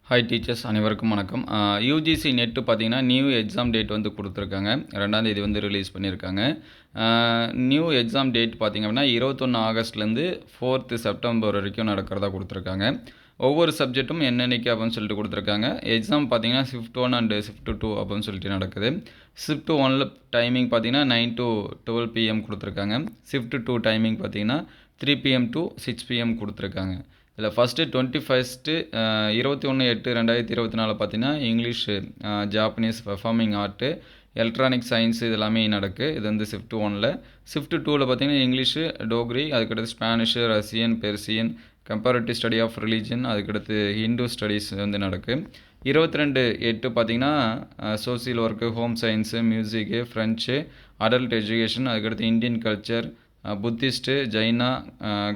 Hi teachers அனைவருக்கும் வணக்கம். UGC net பார்த்தீங்கன்னா நியூ எக்ஸாம் டேட் வந்து கொடுத்துருக்காங்க. 2ஆம் தேதி வந்து ரிலீஸ் பண்ணியிருக்காங்க. நியூ எக்ஸாம் டேட் பார்த்திங்க அப்படின்னா 21 ஆகஸ்ட்லேருந்து 4th செப்டம்பர் வரைக்கும் நடக்கிறதா கொடுத்துருக்காங்க. ஒவ்வொரு சப்ஜெக்ட்டும் என்னென்னைக்கு அப்படின்னு சொல்லிட்டு கொடுத்துருக்காங்க. எக்ஸாம் பார்த்தீங்கன்னா ஷிஃப்ட் 1 அண்டு ஷிஃப்ட் 2 அப்படின்னு சொல்லிட்டு நடக்குது. ஷிஃப்ட் 1ல் டைமிங் பார்த்தீங்கன்னா 9 to 12 PM கொடுத்துருக்காங்க. ஷிஃப்ட் 2 டைமிங் பார்த்தீங்கன்னா 3 PM to 6 PM கொடுத்துருக்காங்க. இதில் ஃபஸ்ட்டு 21 21/8/2024 பார்த்தீங்கன்னா English, Japanese, performing art, electronic science இது எல்லாமே நடக்குது. இது வந்து ஷிஃப்ட் 1ல். ஷிஃப்ட் 2ல் பார்த்தீங்கன்னா இங்கிலீஷு, டோக்ரி, அதுக்கடுத்து Spanish, Russian, Persian, comparative study of religion, அதுக்கடுத்து ஹிந்து ஸ்டடீஸ் வந்து நடக்குது. 22/8 பார்த்தீங்கன்னா social work, home science, music, French, adult education, அதுக்கடுத்து Indian culture, Buddhist, Jaina,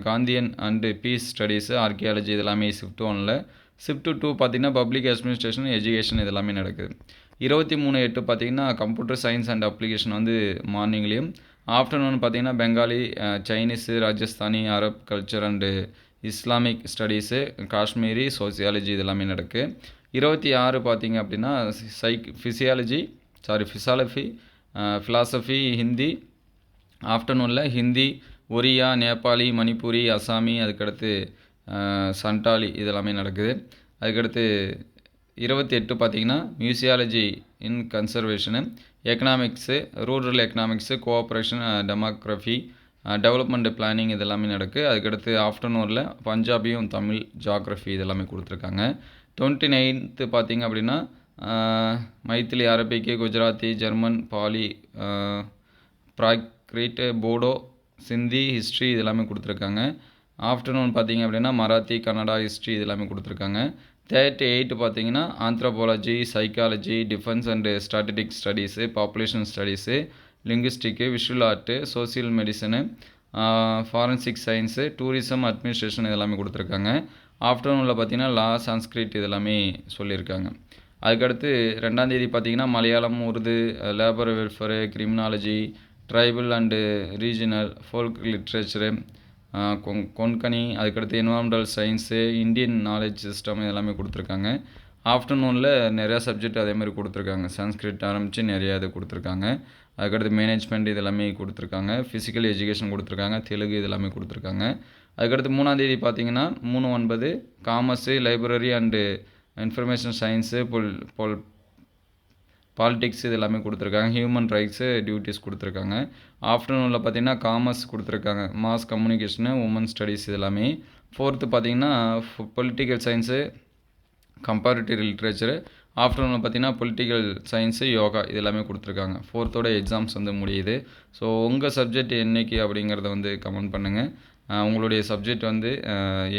Gandhian and peace studies, archaeology இதெல்லாமே ஷிஃப்ட் 1ல். ஷிஃப்ட் 2 பார்த்திங்கன்னா பப்ளிக் அட்மினிஸ்ட்ரேஷன், எஜுகேஷன் இதெல்லாமே நடக்குது. 23/8 பார்த்திங்கன்னா கம்ப்யூட்டர் சயின்ஸ் அண்ட் அப்ளிகேஷன் வந்து மார்னிங்லேயும், ஆஃப்டர்நூன் பார்த்திங்கன்னா Bengali, Chinese, Rajasthani, Arab culture and Islamic studies, Kashmiri, sociology இதெல்லாமே நடக்குது. 26 பார்த்திங்க அப்படின்னா ஃபிசியாலஜி, ஃபிலாசபி, ஹிந்தி, ஆஃப்டர்நூனில் ஹிந்தி, ஒரியா, நேபாளி, மணிப்பூரி, அசாமி, அதுக்கடுத்து சண்டாலி இதெல்லாமே நடக்குது. அதுக்கடுத்து 28 பார்த்திங்கன்னா museology in conservation, economics, rural economics, cooperation, demography, development planning இதெல்லாமே நடக்குது. அதுக்கடுத்து ஆஃப்டர்நூனில் பஞ்சாபியும், தமிழ், ஜாக்ரஃபி இதெல்லாமே கொடுத்துருக்காங்க. 29th பார்த்திங்க அப்படின்னா மைத்திலி, அரபிக்கு, குஜராத்தி, ஜெர்மன், பாலி, பிராக்ரிட், போடோ, சிந்தி, ஹிஸ்ட்ரி இதெல்லாமே கொடுத்துருக்காங்க. ஆஃப்டர்நூன் பார்த்திங்க அப்படின்னா மராத்தி, கன்னடா, ஹிஸ்ட்ரி இதெல்லாமே கொடுத்துருக்காங்க. 38 பார்த்திங்கன்னா anthropology, psychology, defence and strategic studies, population studies, linguistic, visual art, social medicine, forensic science, tourism, administration இதெல்லாமே கொடுத்துருக்காங்க. ஆஃப்டர்நூனில் பார்த்திங்கன்னா லா, சான்ஸ்கிரிட் இதெல்லாமே சொல்லியிருக்காங்க. அதுக்கடுத்து 2ஆம் தேதி பார்த்திங்கன்னா Malayalam, Urdu, labour welfare, criminology, tribal and regional, folk literature, Konkani, அதுக்கடுத்து environmental science, Indian knowledge system இதெல்லாமே கொடுத்துருக்காங்க. ஆஃப்டர்நூனில் நிறையா சப்ஜெக்ட் அதேமாதிரி கொடுத்துருக்காங்க. சான்ஸ்கிரிட் ஆரம்பித்து நிறையா இது கொடுத்துருக்காங்க. அதுக்கடுத்து மேனேஜ்மெண்ட் இதெல்லாமே கொடுத்துருக்காங்க. ஃபிசிக்கல் எஜுகேஷன் கொடுத்துருக்காங்க. தெலுங்கு இதெல்லாமே கொடுத்துருக்காங்க. அதுக்கடுத்து 3ஆம் தேதி பார்த்திங்கன்னா 3/9 commerce, library and information science, politics இது எல்லாமே கொடுத்துருக்காங்க. ஹியூமன் ரைட்ஸு, டியூட்டிஸ் கொடுத்துருக்காங்க. ஆஃப்டர்நூனில் பார்த்திங்கன்னா காமர்ஸ் கொடுத்துருக்காங்க. மாஸ் கம்யூனிகேஷனு, உமன் ஸ்டடீஸ் இது எல்லாமே. 4th பார்த்திங்கன்னா பொலிட்டிக்கல் சயின்ஸு, கம்பேரிட்டிவ் லிட்ரேச்சரு. ஆஃப்டர்நூனில் பார்த்திங்கன்னா பொலிட்டிக்கல் சயின்ஸு, யோகா இது எல்லாமே கொடுத்துருக்காங்க. 4th எக்ஸாம்ஸ் வந்து முடியுது. ஸோ உங்கள் சப்ஜெக்ட் என்றைக்கு அப்படிங்கிறத வந்து கமெண்ட் பண்ணுங்கள். உங்களுடைய சப்ஜெக்ட் வந்து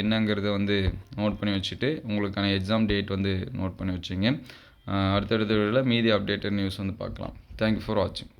என்னங்கிறத வந்து நோட் பண்ணி வச்சுட்டு உங்களுக்கான எக்ஸாம் டேட் வந்து நோட் பண்ணி வச்சுங்க. அடுத்தடுத்த வீடியோவில் மீதி அப்டேட்டட் நியூஸ் வந்து பார்க்கலாம். தேங்க்யூ ஃபார் வாட்சிங்.